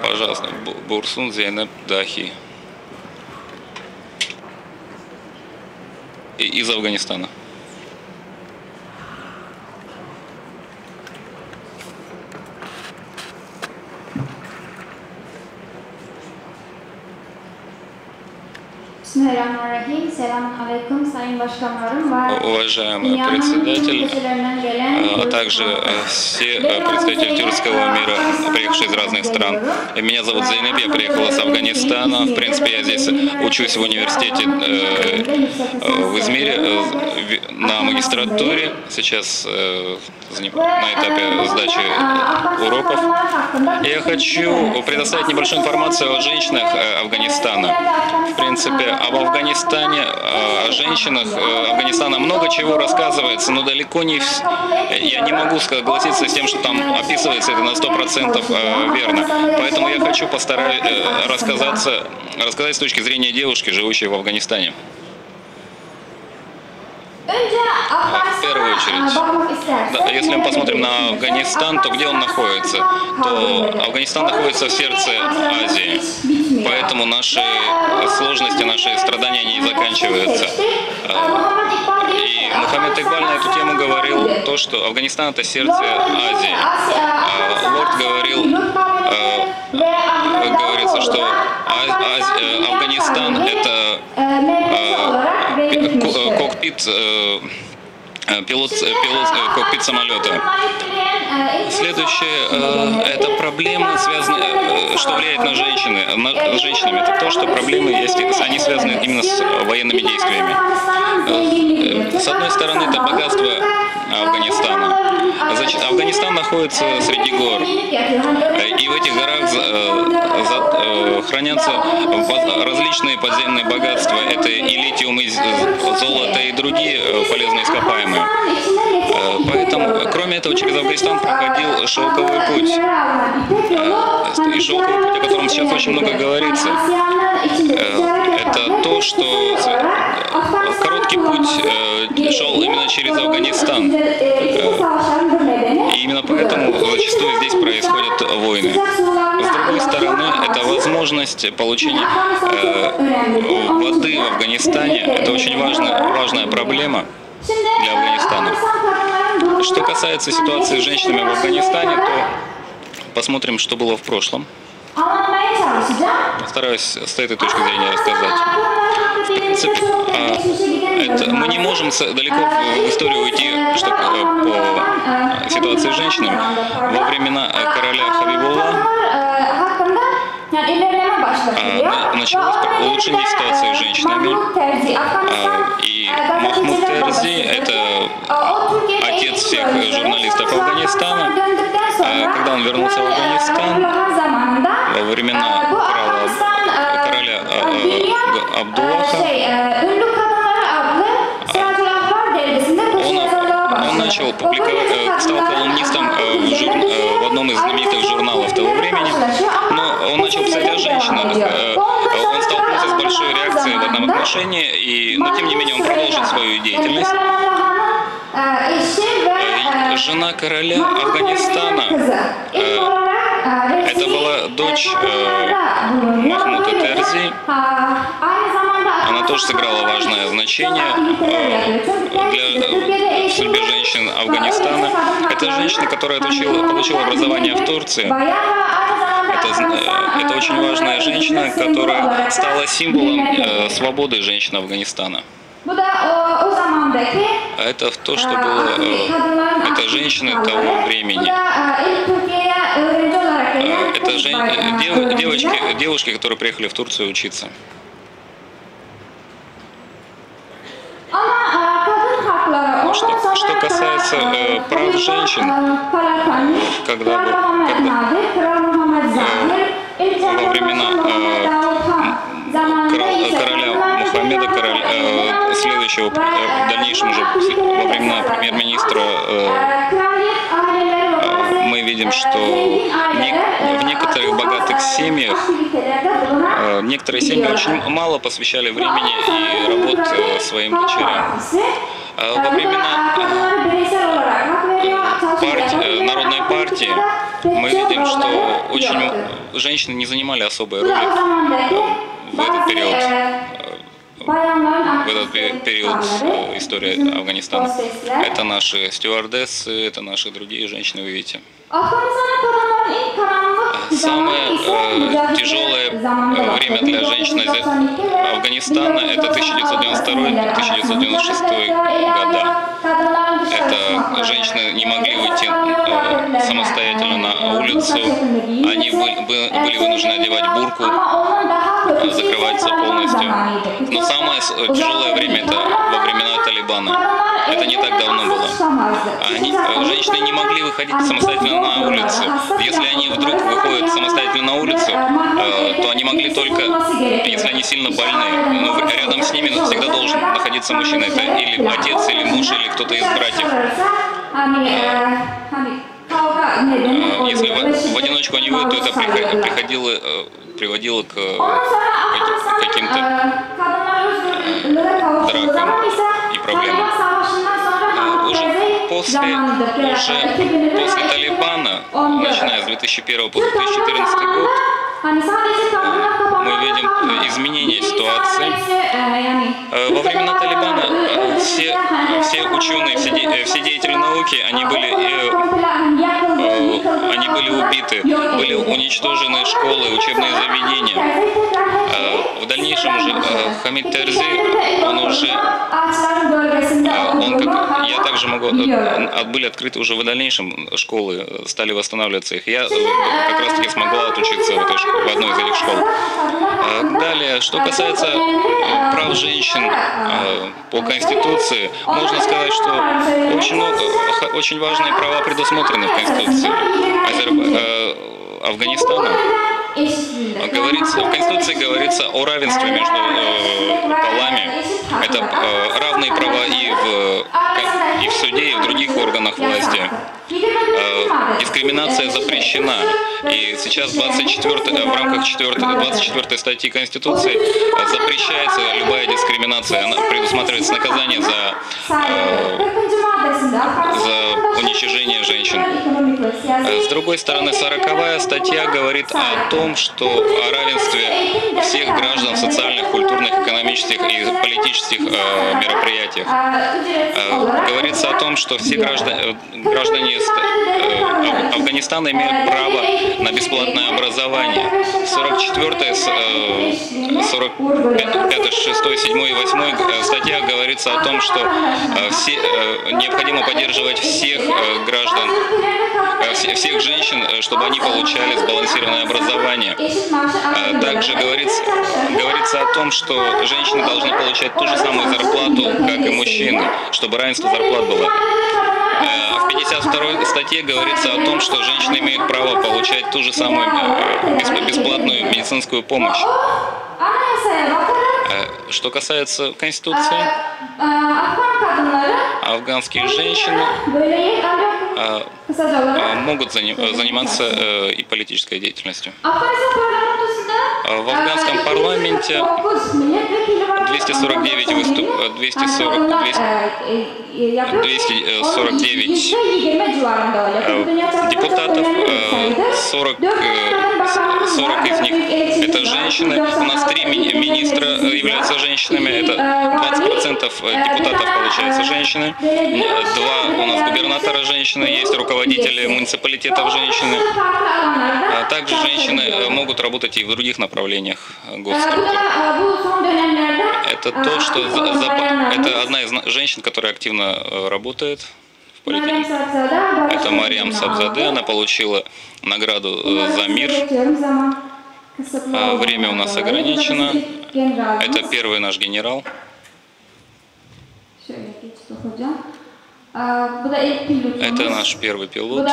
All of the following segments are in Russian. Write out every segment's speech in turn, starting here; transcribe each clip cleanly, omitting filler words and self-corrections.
Пожалуйста, Бурсун Зейнеп Дахи из Афганистана. Уважаемый председатель, а также все представители тюркского мира, приехавшие из разных стран. Меня зовут Зейнеп, я приехала с Афганистана. В принципе, я здесь учусь в университете в Измире на магистратуре. Сейчас на этапе сдачи уроков. Я хочу предоставить небольшую информацию о женщинах Афганистана. В принципе, об Афганистане, о женщинах Афганистана много чего рассказывается, но далеко не все. Я не могу согласиться с тем, что там описывается это на 100% верно. Поэтому я хочу рассказать с точки зрения девушки, живущей в Афганистане. В первую очередь, да, если мы посмотрим на Афганистан, то где он находится? То Афганистан находится в сердце Азии, поэтому наши сложности, наши страдания не заканчиваются. И Мухаммед Игбаль на эту тему говорил то, что Афганистан — это сердце Азии. Лорд говорится, что Афганистан — это кокпит кокпит самолета. Следующее – это проблемы, связанные, что влияет на женщинами. Это то, что проблемы есть, они связаны именно с военными действиями. С одной стороны, это богатство Афганистана. Афганистан находится среди гор, и в этих горах хранятся различные подземные богатства. Это и литиум, и золото, и другие полезные ископаемые. Поэтому, кроме этого, через Афганистан проходил шелковый путь. И шелковый путь, о котором сейчас очень много говорится, это то, что короткий путь шел именно через Афганистан. И именно поэтому зачастую здесь происходят войны. С другой стороны, это возможность получения воды в Афганистане. Это очень важная проблема для Афганистана. Что касается ситуации с женщинами в Афганистане, то посмотрим, что было в прошлом. Постараюсь с этой точки зрения рассказать. В принципе, мы не можем далеко в историю уйти по ситуации с женщинами. Во времена короля Хабибулла началось улучшение ситуации с женщинами. И Махмуд Терзи, это отец всех журналистов Афганистана, когда он вернулся в Афганистан во времена короля Абдуллаха, он начал публиковать, стал колумнистом в одном из знаменитых журналов того времени, но он начал писать о женщинах. Он столкнулся с большой реакцией в этом отношении, но тем не менее он продолжил свою деятельность. Жена короля Афганистана, это была дочь Махмуда Терзи. Она тоже сыграла важное значение для судьбы женщин Афганистана. Это женщина, которая получила образование в Турции. Это очень важная женщина, которая стала символом свободы женщин Афганистана. Это то, что было. Это женщины того времени. Это девушки, которые приехали в Турцию учиться. Что касается прав женщин, когда во времена короля Мухаммеда, следующего, в дальнейшем уже во времена премьер-министра, мы видим, что в некоторых богатых семьях, некоторые семьи очень мало посвящали времени и работ своим дочерям. Во времена Народной партии мы что женщины не занимали особой роли в этот период истории Афганистана. Это наши стюардессы, это наши другие женщины, вы видите. Самое тяжелое время для женщин Афганистана – это 1992-1996 года. Это женщины не могли выйти самостоятельно на улицу, они были вынуждены одевать бурку, закрываться полностью. Но самое тяжелое время – это во времена Талибана. Это не так давно было. Женщины не могли выходить самостоятельно на улицу. Если они вдруг выходят самостоятельно на улицу, то они могли только, если они сильно больны. Но рядом с ними всегда должен находиться мужчина. Это или отец, или муж, или кто-то из братьев. Если в одиночку они выйдут, то это приводило к каким-то дракам и проблемам. Уже после Талибана, начиная с 2001 по 2014 год, мы видим изменение ситуации. Во времена Талибана все ученые, все деятели науки, они были убиты, были уничтожены школы, учебные заведения. В дальнейшем уже Хамид Терзи, я также могу, были открыты уже в дальнейшем школы, стали восстанавливаться их. Я как раз таки смогла отучиться в одной из этих школ. Далее, что касается прав женщин по Конституции, можно сказать, что очень важные права предусмотрены в Конституции Афганистана. В Конституции говорится о равенстве между полами. Это равные права и в суде, и в других органах власти. Дискриминация запрещена. И сейчас в рамках 24 статьи Конституции запрещается любая дискриминация. Она предусматривается наказание за уничижение женщин. С другой стороны, 40-я статья говорит о том, что о равенстве всех граждан в социальных, культурных, экономических и политических мероприятиях. Говорится о том, что все граждане Афганистана имеют право на бесплатное образование. 44-я, 45-я, 6-я, 7-я и 8-я статья говорится о том, что необходимо поддерживать всех граждан, всех женщин, чтобы они получали сбалансированное образование. Также говорится о том, что женщины должны получать ту же самую зарплату, как и мужчины, чтобы равенство зарплат было. В 52-й статье говорится о том, что женщины имеют право получать ту же самую бесплатную медицинскую помощь. Что касается Конституции, афганские женщины могут заниматься и политической деятельностью. В афганском парламенте 249 депутатов, 40 из них это женщины. У нас 3 министра являются женщинами, это 20% депутатов получается женщины. 2 у нас губернатора женщины, есть руководители муниципалитетов женщины. Также женщины могут работать и в других направлениях госструктур. Это то, что это одна из женщин, которая активно работает в политике. Это Мариам Сабзаде, она получила награду за мир. Время у нас ограничено. Это первый наш генерал. Это наш первый пилот.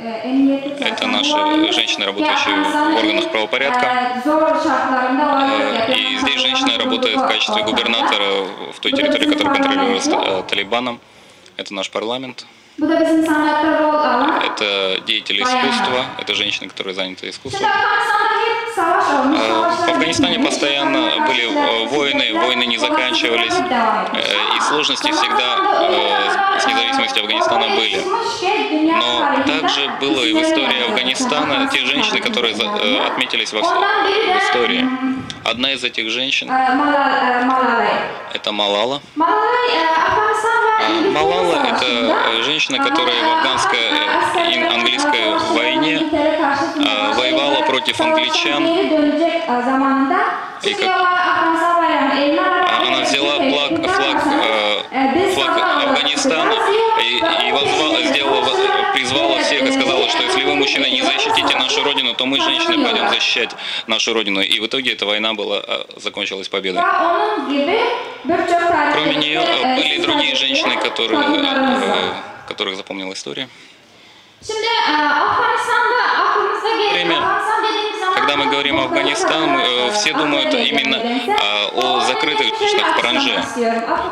Это наши женщины, работающие в органах правопорядка. И здесь женщина работает в качестве губернатора в той территории, которая контролируется Талибаном. Это наш парламент. Это деятели искусства, это женщины, которые заняты искусством. В Афганистане постоянно были войны не заканчивались, и сложности всегда с независимостью независимости Афганистана были. Но также было и в истории Афганистана те женщины, которые отметились в истории. Одна из этих женщин – это Малала. Малала – это женщина, которая в афганско-английской войне воевала против англичан. И она взяла флаг Афганистана и призвала всех и сказала, что если вы, мужчины, не защитите нашу родину, то мы, женщины, пойдем защищать нашу родину. И в итоге эта война закончилась победой. Кроме нее были и другие женщины, которых запомнила история. Когда мы говорим о Афганистане, все думают именно о закрытых женщинах в Паранже.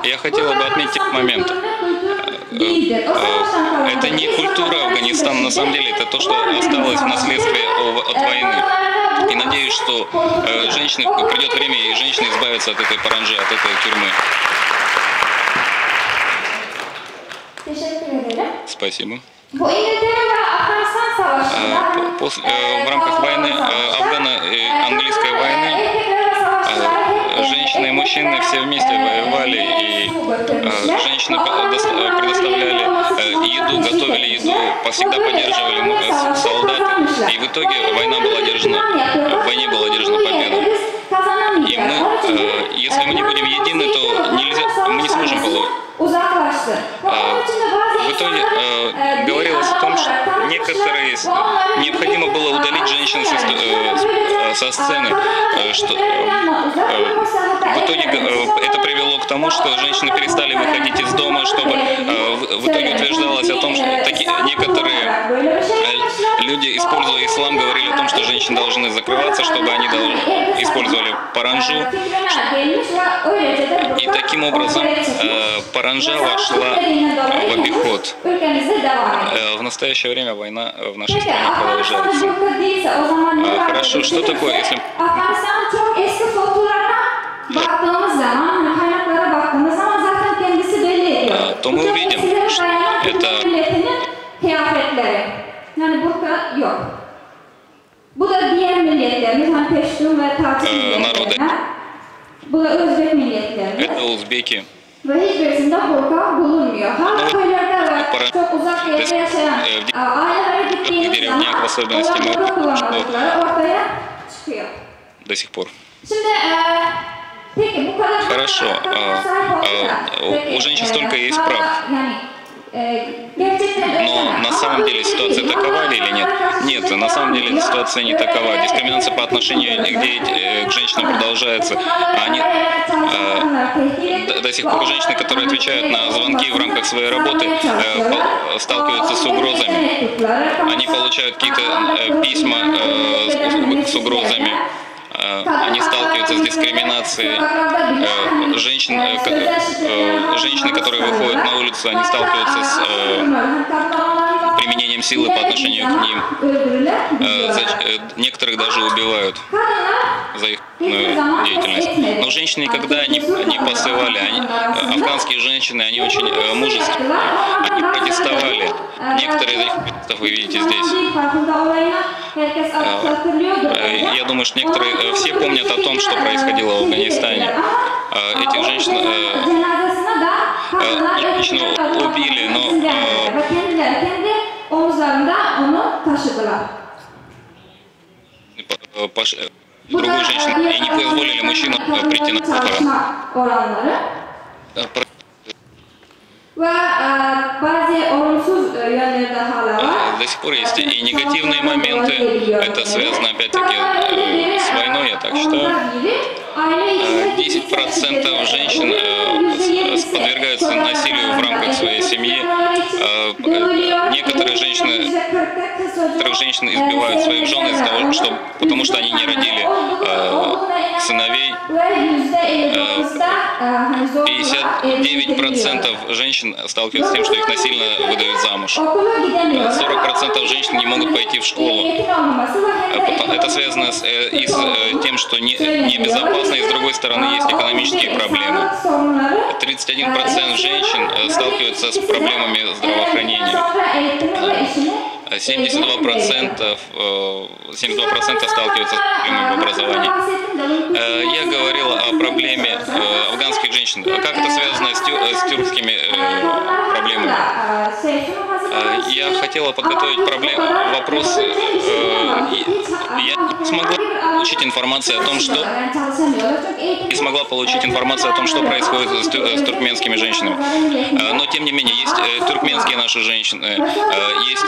Я хотела бы отметить момент. Это не культура Афганистана, на самом деле, это то, что осталось в наследстве от войны. И надеюсь, что придет время, и женщины избавятся от этой Паранже, от этой тюрьмы. Спасибо. В рамках войны, афгано-английской войны, женщины и мужчины все вместе воевали, и женщины предоставляли еду, готовили еду, всегда поддерживали солдат, и в итоге в войне была одержана победа. И если мы не будем едины, то мы не сможем получить. В итоге говорилось о том, что необходимо было удалить женщин со сцены. В итоге это привело к тому, что женщины перестали выходить из дома, чтобы в итоге утверждалось о том, что некоторые люди, используя ислам, говорили о том, что женщины должны закрываться, чтобы они использовали паранджу. И таким образом паранджа вошла в обиход. В настоящее время война в нашей стране продолжается. Хорошо, что такое, если... То мы увидим, что это... Народы. Это узбеки. В деревнях в особенности мы видим, что до сих пор. Хорошо. У женщин столько есть прав. Но на самом деле ситуация такова или нет? Нет, на самом деле ситуация не такова. Дискриминация по отношению к женщинам продолжается. До сих пор женщины, которые отвечают на звонки в рамках своей работы, сталкиваются с угрозами. Они получают какие-то письма с угрозами. Они сталкиваются с дискриминацией. Женщины, которые выходят на улицу, они сталкиваются с применением силы по отношению к ним. Некоторых даже убивают за их деятельность. Но женщины никогда не посылали. Афганские женщины, они очень мужественные. Они протестовали. Некоторые из их протестов вы видите здесь. Я думаю, что все помнят о том, что происходило в Афганистане. Этих женщину убили, но другую женщину и не позволили мужчинам прийти на похорон. До сих пор есть и негативные моменты. Это связано опять-таки с войной, я так считаю. 10% женщин подвергаются насилию в рамках своей семьи. Некоторые женщины некоторых женщин избивают своих жен из-за того, потому что они не родили сыновей. 59% женщин сталкиваются с тем, что их насильно выдают замуж. 40% женщин не могут пойти в школу. Это связано и с тем, что небезопасно, и с другой стороны есть экономические проблемы. 31% женщин сталкиваются с проблемами здравоохранения. 72% сталкиваются с проблемами в образовании. Я говорил о проблеме афганских женщин. Как это связано с тюркскими проблемами? Я хотела подготовить вопрос. Я не смогла получить информацию о том, что происходит с тюркменскими женщинами. Но тем не менее есть тюркменские наши женщины, есть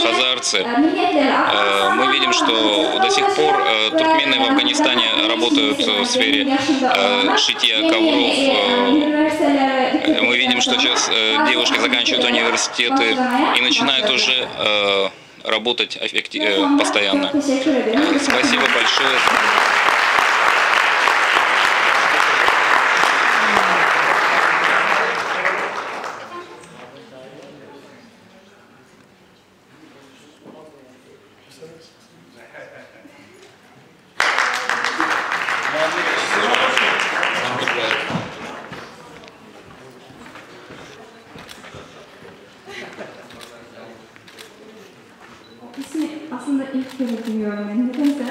хазарцы. Мы видим, что до сих пор туркмены в Афганистане работают в сфере шитья ковров. Мы видим, что сейчас девушки заканчивают университеты и начинают уже работать постоянно. Спасибо большое. Aslında ilk kere duyuyorum ben. Nedense.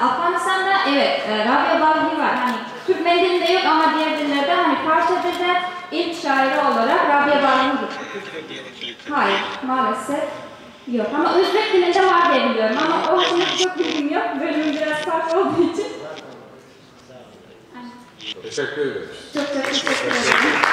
Afganistan'da evet, Rabia Balhi var. Hani Türkmen dilinde yok ama diğer dillerde hani Farsça'da ilk şairi olarak Rabia Balhi'dir. Hayır, maalesef yok. Ama Özbek dilinde var diye biliyorum ama o konuda çok bilgim yok. Bölümüm biraz farklı olduğu için. Teşekkür ederim. Çok teşekkür ederim.